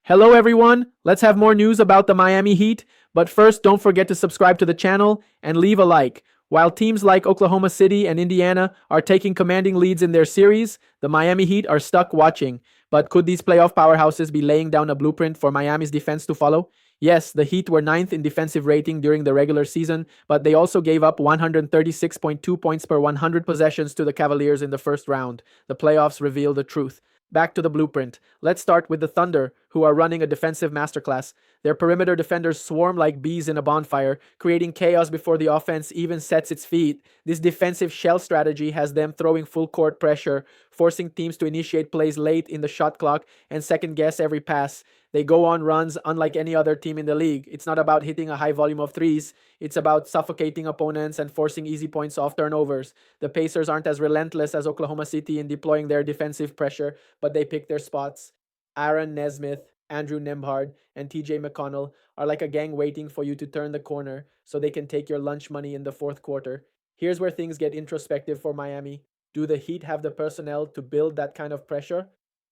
Hello everyone, let's have more news about the Miami Heat, but first don't forget to subscribe to the channel and leave a like. While teams like Oklahoma City and Indiana are taking commanding leads in their series, the Miami Heat are stuck watching. But could these playoff powerhouses be laying down a blueprint for Miami's defense to follow? Yes, the Heat were ninth in defensive rating during the regular season, but they also gave up 136.2 points per 100 possessions to the Cavaliers in the first round. The playoffs reveal the truth. Back to the blueprint. Let's start with the Thunder, who are running a defensive masterclass. Their perimeter defenders swarm like bees in a bonfire, creating chaos before the offense even sets its feet. This defensive shell strategy has them throwing full court pressure, forcing teams to initiate plays late in the shot clock and second guess every pass. They go on runs unlike any other team in the league. It's not about hitting a high volume of threes. It's about suffocating opponents and forcing easy points off turnovers. The Pacers aren't as relentless as Oklahoma City in deploying their defensive pressure, but they pick their spots. Aaron Nesmith, Andrew Nembhard, and TJ McConnell are like a gang waiting for you to turn the corner so they can take your lunch money in the fourth quarter. Here's where things get introspective for Miami. Do the Heat have the personnel to build that kind of pressure?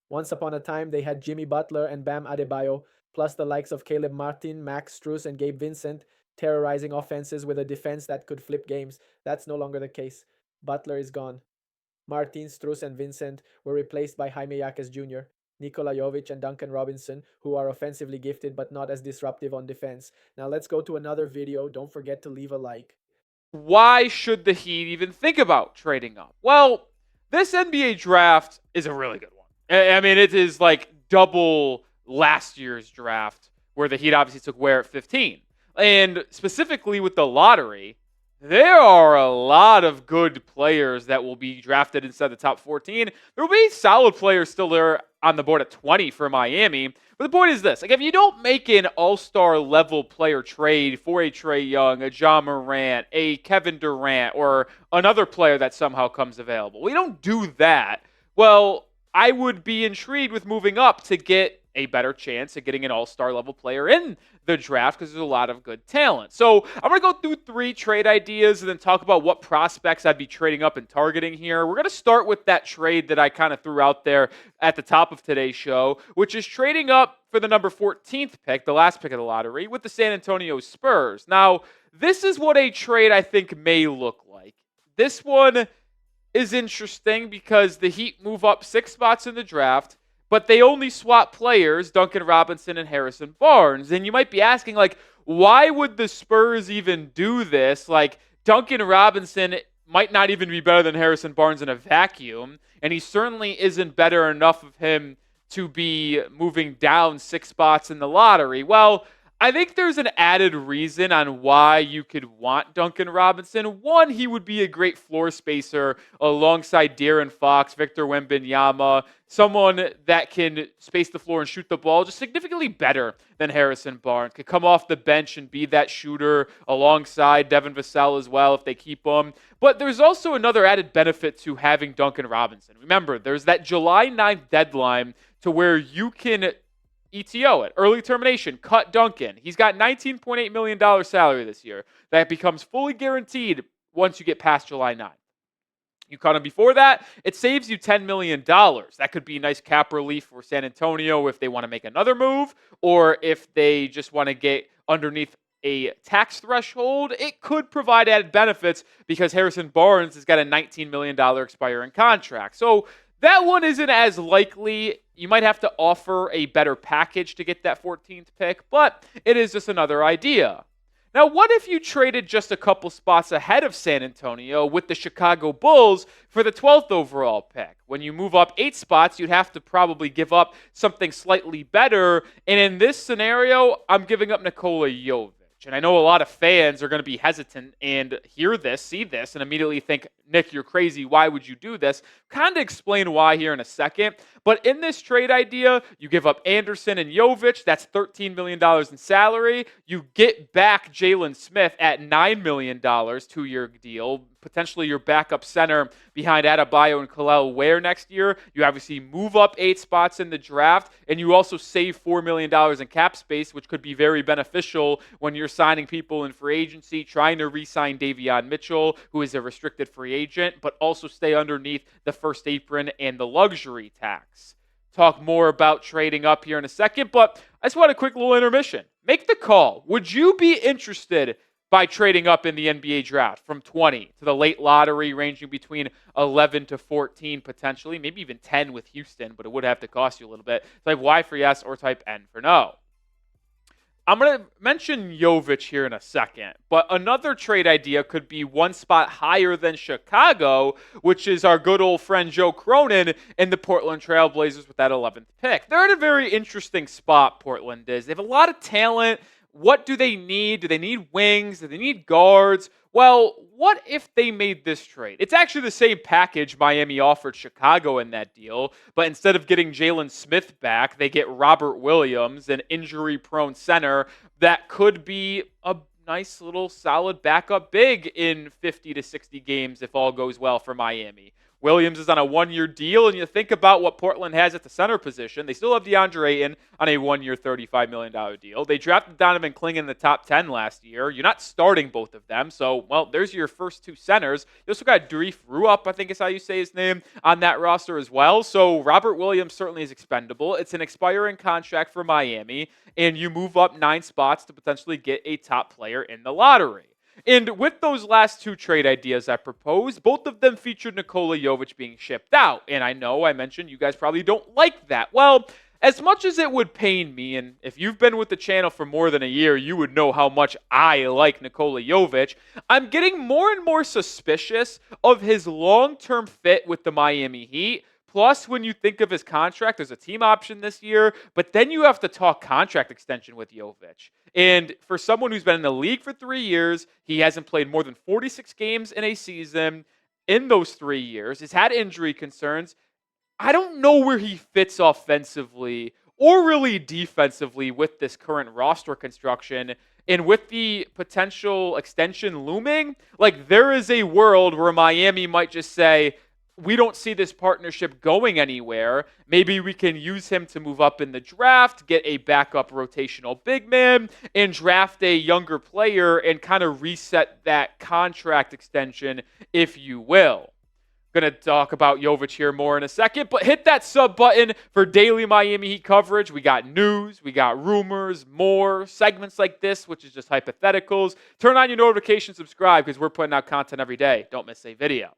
Once upon a time, they had Jimmy Butler and Bam Adebayo, plus the likes of Caleb Martin, Max Strus, and Gabe Vincent, terrorizing offenses with a defense that could flip games. That's no longer the case. Butler is gone. Martin, Strus, and Vincent were replaced by Jaime Jaquez Jr., Nikola Jovic, and Duncan Robinson, who are offensively gifted but not as disruptive on defense. Now let's go to another video. Don't forget to leave a like. Why should the Heat even think about trading up? Well, this NBA draft is a really good one. I mean, it is like double last year's draft, where the Heat obviously took Ware at 15. And specifically with the lottery, there are a lot of good players that will be drafted inside the top 14. There will be solid players still there on the board at 20 for Miami. But the point is this: like, if you don't make an all-star level player trade for a Trae Young, a John Morant, a Kevin Durant, or another player that somehow comes available, we don't do that. Well, I would be intrigued with moving up to get a better chance at getting an all-star level player in the draft because there's a lot of good talent. So I'm going to go through 3 trade ideas and then talk about what prospects I'd be trading up and targeting here. We're going to start with that trade that I kind of threw out there at the top of today's show, which is trading up for the number 14th pick, the last pick of the lottery, with the San Antonio Spurs. Now, this is what a trade I think may look like. This one is interesting because the Heat move up 6 spots in the draft, but they only swap players, Duncan Robinson and Harrison Barnes. And you might be asking, like, why would the Spurs even do this? Like, Duncan Robinson might not even be better than Harrison Barnes in a vacuum, and he certainly isn't better enough of him to be moving down 6 spots in the lottery. Well, I think there's an added reason on why you could want Duncan Robinson. One, he would be a great floor spacer alongside De'Aaron Fox, Victor Wembanyama, someone that can space the floor and shoot the ball just significantly better than Harrison Barnes. Could come off the bench and be that shooter alongside Devin Vassell as well if they keep him. But there's also another added benefit to having Duncan Robinson. Remember, there's that July 9th deadline to where you can ETO it, early termination, cut Duncan. He's got $19.8 million salary this year. That becomes fully guaranteed once you get past July 9th. You cut him before that, it saves you $10 million. That could be nice cap relief for San Antonio if they want to make another move, or if they just want to get underneath a tax threshold. It could provide added benefits because Harrison Barnes has got a $19 million expiring contract. So that one isn't as likely. You might have to offer a better package to get that 14th pick, but it is just another idea. Now, what if you traded just a couple spots ahead of San Antonio with the Chicago Bulls for the 12th overall pick? When you move up 8 spots, you'd have to probably give up something slightly better. And in this scenario, I'm giving up Nikola Jovic. And I know a lot of fans are going to be hesitant and hear this, see this, and immediately think, Nick, you're crazy. Why would you do this? Kind of explain why here in a second. But in this trade idea, you give up Anderson and Jovic. That's $13 million in salary. You get back Jalen Smith at $9 million, 2-year deal. Potentially your backup center behind Adebayo and Kel'el Ware next year. You obviously move up 8 spots in the draft, and you also save $4 million in cap space, which could be very beneficial when you're signing people in free agency, trying to re-sign Davion Mitchell, who is a restricted free agent, but also stay underneath the first apron and the luxury tax. talk more about trading up here in a second, but I just want a quick little intermission. Make the call. Would you be interested by trading up in the NBA draft from 20 to the late lottery, ranging between 11 to 14 potentially, maybe even 10 with Houston, but it would have to cost you a little bit? Type Y for yes or type N for no. I'm going to mention Jovic here in a second, but another trade idea could be one spot higher than Chicago, which is our good old friend Joe Cronin and the Portland Trail Blazers with that 11th pick. They're in a very interesting spot, Portland is. They have a lot of talent. What do they need? Do they need wings? Do they need guards? Well, what if they made this trade? It's actually the same package Miami offered Chicago in that deal, but instead of getting Jalen Smith back, they get Robert Williams, an injury-prone center that could be a nice little solid backup big in 50 to 60 games if all goes well for Miami. Williams is on a one-year deal, and you think about what Portland has at the center position. They still have DeAndre Ayton on a one-year, $35 million deal. They drafted Donovan Clingan in the top 10 last year. You're not starting both of them, so, well, there's your first two centers. You also got Durif Ruup, I think is how you say his name, on that roster as well. So Robert Williams certainly is expendable. It's an expiring contract for Miami, and you move up 9 spots to potentially get a top player in the lottery. And with those last two trade ideas I proposed, both of them featured Nikola Jovic being shipped out. And I know I mentioned you guys probably don't like that. Well, as much as it would pain me, and if you've been with the channel for more than a year, you would know how much I like Nikola Jovic, I'm getting more and more suspicious of his long-term fit with the Miami Heat. Plus, when you think of his contract, there's a team option this year, but then you have to talk contract extension with Jovic. And for someone who's been in the league for 3 years, he hasn't played more than 46 games in a season in those 3 years. He's had injury concerns. I don't know where he fits offensively or really defensively with this current roster construction. And with the potential extension looming, like there is a world where Miami might just say, we don't see this partnership going anywhere. Maybe we can use him to move up in the draft, get a backup rotational big man, and draft a younger player and kind of reset that contract extension, if you will. Going to talk about Jovic here more in a second, but hit that sub button for daily Miami Heat coverage. We got news, we got rumors, more segments like this, which is just hypotheticals. Turn on your notifications, subscribe, because we're putting out content every day. Don't miss a video.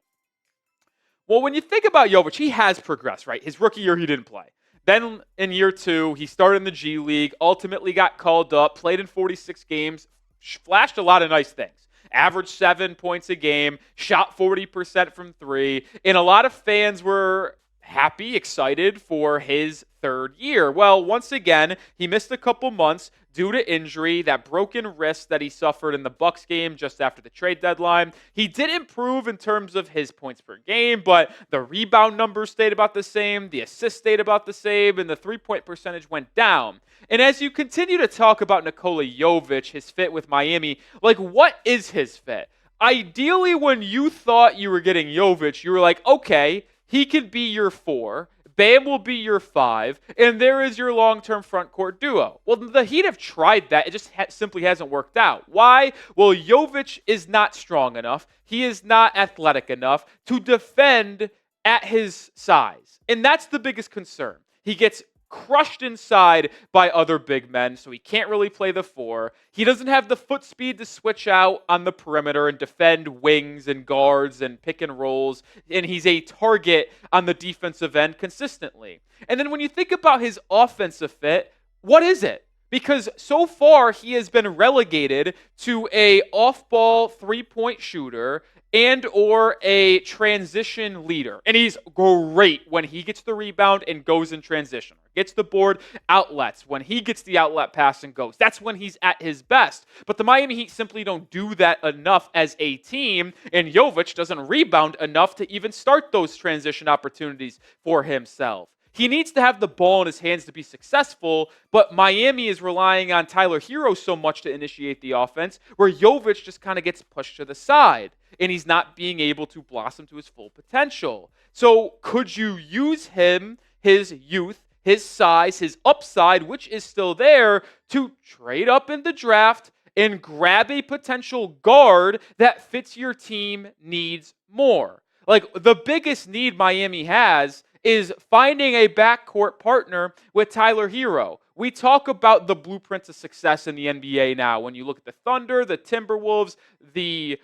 Well, when you think about Jovic, he has progressed, right? His rookie year, he didn't play. Then in year 2, he started in the G League, ultimately got called up, played in 46 games, flashed a lot of nice things. Averaged 7 points a game, shot 40% from 3, and a lot of fans were happy, excited for his third year. Well, once again, he missed a couple months due to injury, that broken wrist that he suffered in the Bucks game just after the trade deadline. He did improve in terms of his points per game, but the rebound numbers stayed about the same, the assists stayed about the same, and the three-point percentage went down. And as you continue to talk about Nikola Jovic, his fit with Miami, like what is his fit? Ideally, when you thought you were getting Jovic, you were like, okay, he could be your 4. Bam will be your 5, and there is your long-term front court duo. Well, the Heat have tried that. It just simply hasn't worked out. Why? Well, Jovic is not strong enough. He is not athletic enough to defend at his size, and that's the biggest concern. He gets crushed inside by other big men, so he can't really play the 4. He doesn't have the foot speed to switch out on the perimeter and defend wings and guards and pick and rolls, and he's a target on the defensive end consistently. And then when you think about his offensive fit, what is it? Because so far he has been relegated to a off-ball three-point shooter and or a transition leader. And he's great when he gets the rebound and goes in transition. Gets the board, outlets. When he gets the outlet pass and goes, that's when he's at his best. But the Miami Heat simply don't do that enough as a team, and Jovic doesn't rebound enough to even start those transition opportunities for himself. He needs to have the ball in his hands to be successful, but Miami is relying on Tyler Hero so much to initiate the offense, where Jovic just kind of gets pushed to the side, and he's not being able to blossom to his full potential. So could you use him, his youth, his size, his upside, which is still there, to trade up in the draft and grab a potential guard that fits your team needs more? Like, the biggest need Miami has is finding a backcourt partner with Tyler Hero. We talk about the blueprints of success in the NBA now. When you look at the Thunder, the Timberwolves, the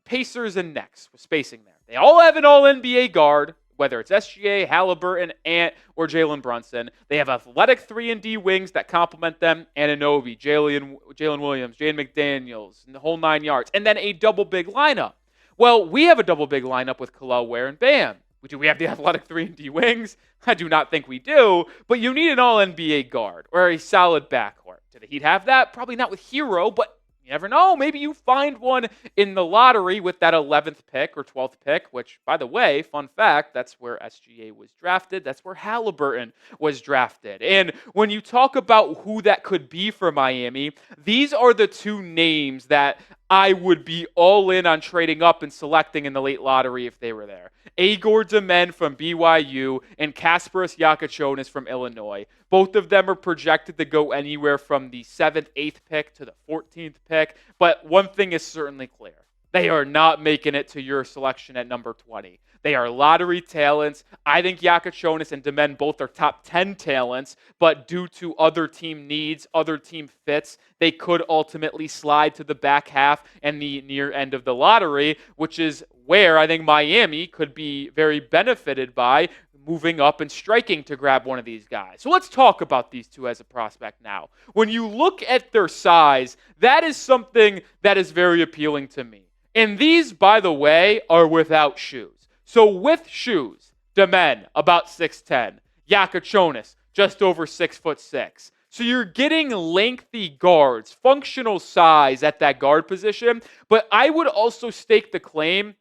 Pacers, and Knicks with spacing there. They all have an all-NBA guard, whether it's SGA, Halliburton, Ant, or Jalen Brunson. They have athletic 3 and D wings that complement them. Anunoby, Jalen Williams, Jaden McDaniels, and the whole 9 yards. And then a double big lineup. Well, we have a double big lineup with Khalil Ware and Bam. Do we have the athletic 3 and D wings? I do not think we do. But you need an all-NBA guard or a solid backcourt. Do the Heat have that? Probably not with Hero, but you never know. Maybe you find one in the lottery with that 11th pick or 12th pick, which, by the way, fun fact, that's where SGA was drafted. That's where Halliburton was drafted. And when you talk about who that could be for Miami, these are the 2 names that I would be all in on trading up and selecting in the late lottery if they were there. Agor Demen from BYU and Kasparas Yakachonis from Illinois. Both of them are projected to go anywhere from the 7th, 8th pick to the 14th pick. But one thing is certainly clear. They are not making it to your selection at number 20. They are lottery talents. I think Yakachonis and Demen both are top 10 talents, but due to other team needs, other team fits, they could ultimately slide to the back half and the near end of the lottery, which is where I think Miami could be very benefited by moving up and striking to grab one of these guys. So let's talk about these 2 as a prospect now. When you look at their size, that is something that is very appealing to me. And these, by the way, are without shoes. So with shoes, Demen, about 6'10", Yakachonis, just over 6'6". So you're getting lengthy guards, functional size at that guard position. But I would also stake the claim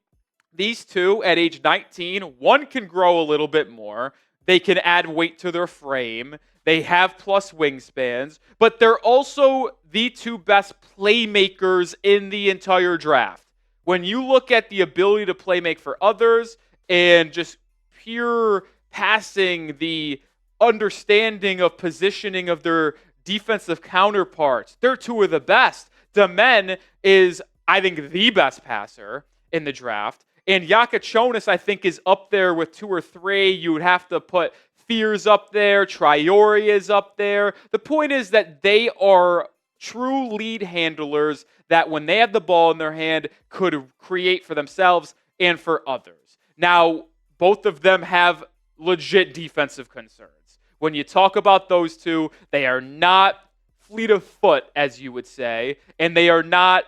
these 2 at age 19, one can grow a little bit more. They can add weight to their frame. They have plus wingspans. But they're also the 2 best playmakers in the entire draft. When you look at the ability to play make for others and just pure passing, the understanding of positioning of their defensive counterparts, they're 2 of the best. Demen is, I think, the best passer in the draft. And Yakachonis, I think, is up there with 2 or 3. You would have to put Fears up there. Traore is up there. The point is that they are true lead handlers that when they have the ball in their hand could create for themselves and for others. Now, both of them have legit defensive concerns. When you talk about those 2, they are not fleet of foot, as you would say, and they are not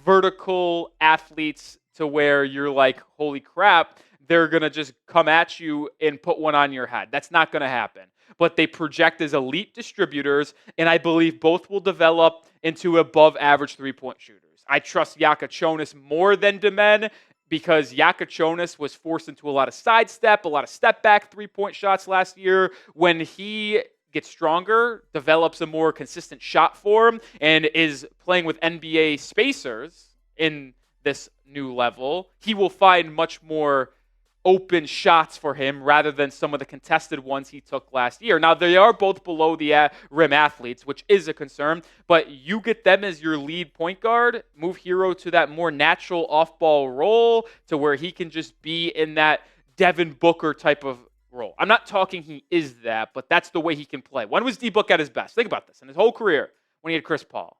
vertical athletes to where you're like, holy crap, they're going to just come at you and put one on your head. That's not going to happen. But they project as elite distributors, and I believe both will develop into above-average three-point shooters. I trust Yakachonis more than Demen because Yakachonis was forced into a lot of sidestep, a lot of step-back three-point shots last year. When he gets stronger, develops a more consistent shot form, and is playing with NBA spacers in this new level, he will find much more open shots for him rather than some of the contested ones he took last year. Now, they are both below the rim athletes, which is a concern, but you get them as your lead point guard, move Hero to that more natural off-ball role to where he can just be in that Devin Booker type of role. I'm not talking he is that, but that's the way he can play. When was D-Book at his best? Think about this. In his whole career, when he had Chris Paul.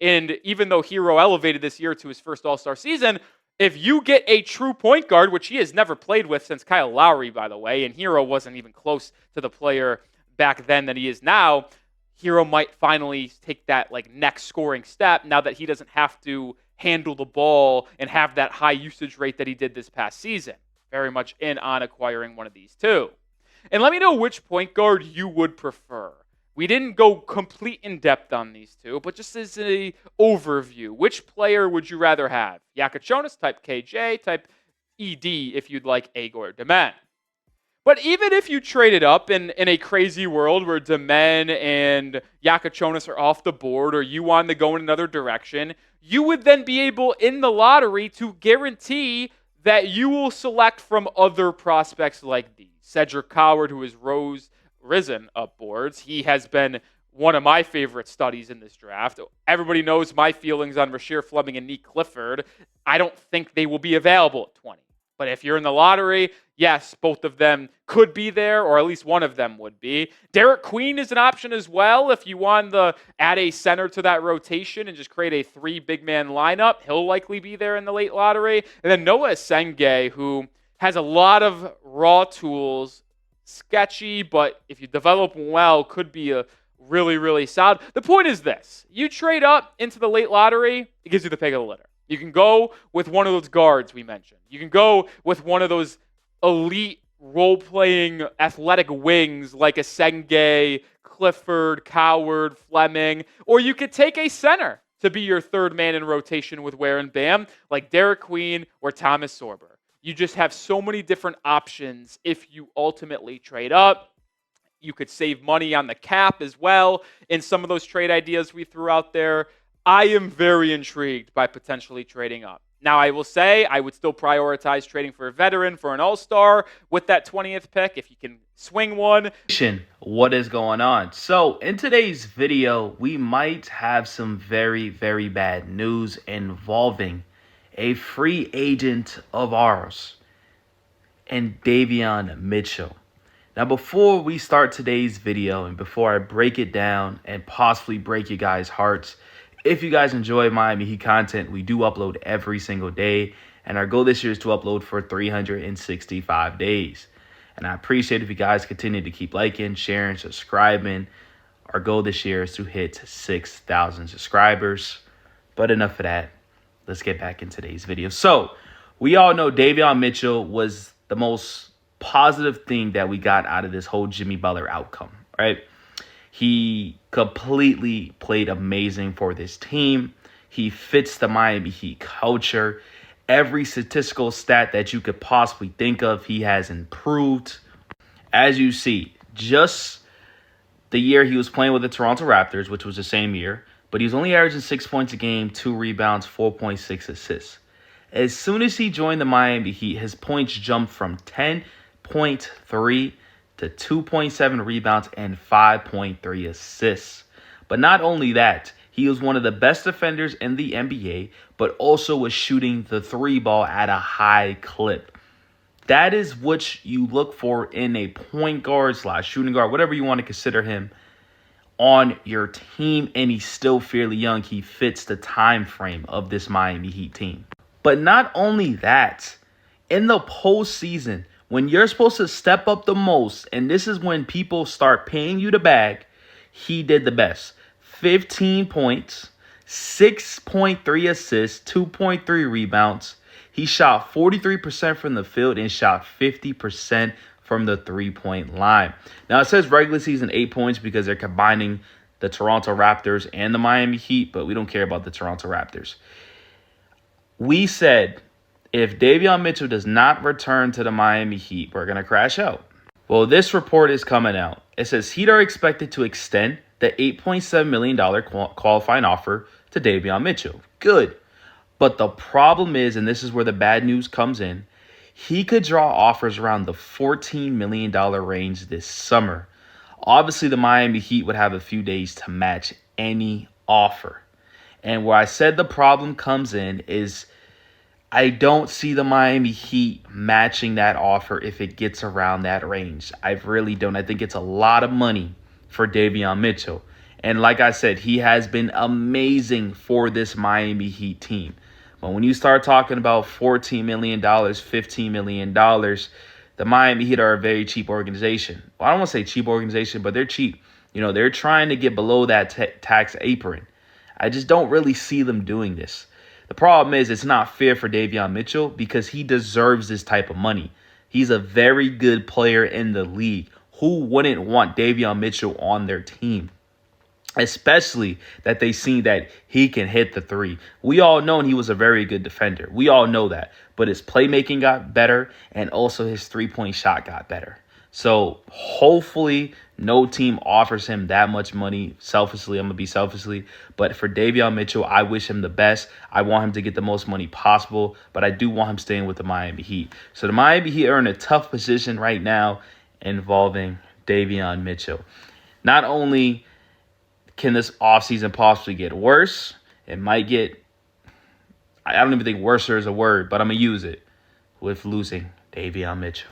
And even though Hero elevated this year to his first All-Star season, if you get a true point guard, which he has never played with since Kyle Lowry, by the way, and Hero wasn't even close to the player back then that he is now, Hero might finally take that next scoring step now that he doesn't have to handle the ball and have that high usage rate that he did this past season. Very much in on acquiring one of these two. And let me know which point guard you would prefer. We didn't go complete in depth on these two, but just as an overview, which player would you rather have? Yakachonis, type KJ, type ED if you'd like Agor Demen. But even if you traded up in a crazy world where Demen and Yakachonis are off the board or you want to go in another direction, you would then be able in the lottery to guarantee that you will select from other prospects like these. Cedric Coward, who has risen up boards. He has been one of my favorite studies in this draft. Everybody knows my feelings on Rasheer Fleming and Nick Clifford. I don't think they will be available at 20. But if you're in the lottery, yes, both of them could be there, or at least one of them would be. Derek Queen is an option as well if you want to add a center to that rotation and just create a 3 big man lineup. He'll likely be there in the late lottery. And then Noah Senge, who has a lot of raw tools, sketchy, but if you develop well, could be a really, really solid. The point is this. You trade up into the late lottery, it gives you the pick of the litter. You can go with one of those guards we mentioned. You can go with one of those elite role-playing athletic wings like a Senge, Clifford, Coward, Fleming, or you could take a center to be your third man in rotation with Ware and Bam, like Derek Queen or Thomas Sorber. You just have so many different options if you ultimately trade up. You could save money on the cap as well in some of those trade ideas we threw out there. I am very intrigued by potentially trading up. Now, I will say I would still prioritize trading for a veteran, for an all-star with that 20th pick if you can swing one. What is going on? So in today's video, we might have some very, very bad news involving a free agent of ours and Davion Mitchell. Now, before we start today's video and before I break it down and possibly break you guys' hearts, if you guys enjoy Miami Heat content, we do upload every single day. And our goal this year is to upload for 365 days. And I appreciate if you guys continue to keep liking, sharing, subscribing. Our goal this year is to hit 6,000 subscribers. But enough of that. Let's get back in today's video. So, we all know Davion Mitchell was the most positive thing that we got out of this whole Jimmy Butler outcome, right? He completely played amazing for this team. He fits the Miami Heat culture. Every statistical stat that you could possibly think of, he has improved. As you see, just the year he was playing with the Toronto Raptors, which was the same year, but he was only averaging 6 points a game, 2 rebounds, 4.6 assists. As soon as he joined the Miami Heat, his points jumped from 10.3 to 2.7 rebounds and 5.3 assists. But not only that, he was one of the best defenders in the NBA, but also was shooting the 3 ball at a high clip. That is what you look for in a point guard / shooting guard, whatever you want to consider him, on your team. And he's still fairly young. He fits the time frame of this Miami Heat team. But not only that, in the postseason, when you're supposed to step up the most, and this is when people start paying you the bag, he did the best. 15 points, 6.3 assists, 2.3 rebounds. He shot 43% from the field and shot 50% from the three-point line. Now, it says regular season 8 points because they're combining the Toronto Raptors and the Miami Heat, but we don't care about the Toronto Raptors. We said, if Davion Mitchell does not return to the Miami Heat, we're going to crash out. Well, this report is coming out. It says Heat are expected to extend the $8.7 million qualifying offer to Davion Mitchell. Good. But the problem is, and this is where the bad news comes in, he could draw offers around the $14 million range this summer. Obviously, the Miami Heat would have a few days to match any offer. And where I said the problem comes in is I don't see the Miami Heat matching that offer if it gets around that range. I really don't. I think it's a lot of money for Davion Mitchell. And like I said, he has been amazing for this Miami Heat team. But when you start talking about $14 million, $15 million, the Miami Heat are a very cheap organization. Well, I don't want to say cheap organization, but they're cheap. You know, they're trying to get below that tax apron. I just don't really see them doing this. The problem is it's not fair for Davion Mitchell because he deserves this type of money. He's a very good player in the league. Who wouldn't want Davion Mitchell on their team? Especially that they seen that he can hit the three. We all know he was a very good defender. We all know that. But his playmaking got better and also his three-point shot got better. So hopefully no team offers him that much money. Selfishly, I'm going to be selfishly. But for Davion Mitchell, I wish him the best. I want him to get the most money possible. But I do want him staying with the Miami Heat. So the Miami Heat are in a tough position right now involving Davion Mitchell. Not only can this offseason possibly get worse, it might get, I don't even think worser is a word, but I'm going to use it. with losing Davion Mitchell.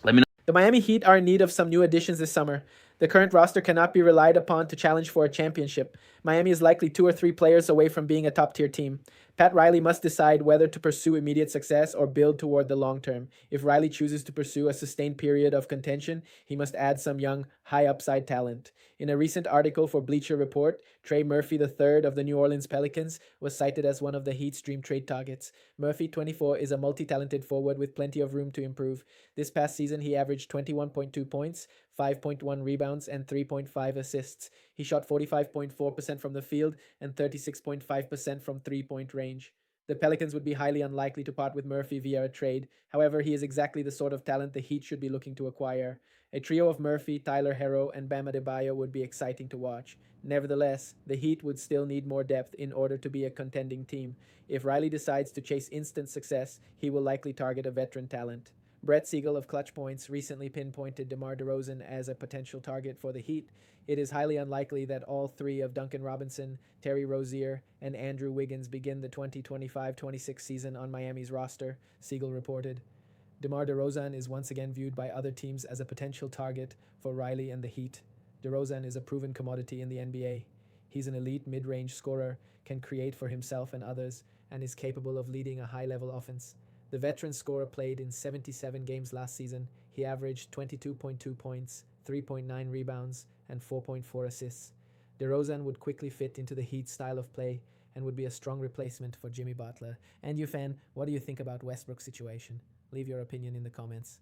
Let me know. The Miami Heat are in need of some new additions this summer. The current roster cannot be relied upon to challenge for a championship. Miami is likely 2 or 3 players away from being a top-tier team. Pat Riley must decide whether to pursue immediate success or build toward the long term. If Riley chooses to pursue a sustained period of contention, he must add some young, high-upside talent. In a recent article for Bleacher Report, Trey Murphy III of the New Orleans Pelicans was cited as one of the Heat's dream trade targets. Murphy, 24, is a multi-talented forward with plenty of room to improve. This past season, he averaged 21.2 points, 5.1 rebounds, and 3.5 assists. He shot 45.4% from the field and 36.5% from three-point range. The Pelicans would be highly unlikely to part with Murphy via a trade. However, he is exactly the sort of talent the Heat should be looking to acquire. A trio of Murphy, Tyler Herro, and Bam Adebayo would be exciting to watch. Nevertheless, the Heat would still need more depth in order to be a contending team. If Riley decides to chase instant success, he will likely target a veteran talent. Brett Siegel of Clutch Points recently pinpointed DeMar DeRozan as a potential target for the Heat. It is highly unlikely that all 3 of Duncan Robinson, Terry Rozier, and Andrew Wiggins begin the 2025-26 season on Miami's roster, Siegel reported. DeMar DeRozan is once again viewed by other teams as a potential target for Riley and the Heat. DeRozan is a proven commodity in the NBA. He's an elite mid-range scorer, can create for himself and others, and is capable of leading a high-level offense. The veteran scorer played in 77 games last season. He averaged 22.2 points, 3.9 rebounds, and 4.4 assists. DeRozan would quickly fit into the Heat style of play and would be a strong replacement for Jimmy Butler. And you, fan, what do you think about Westbrook's situation? Leave your opinion in the comments.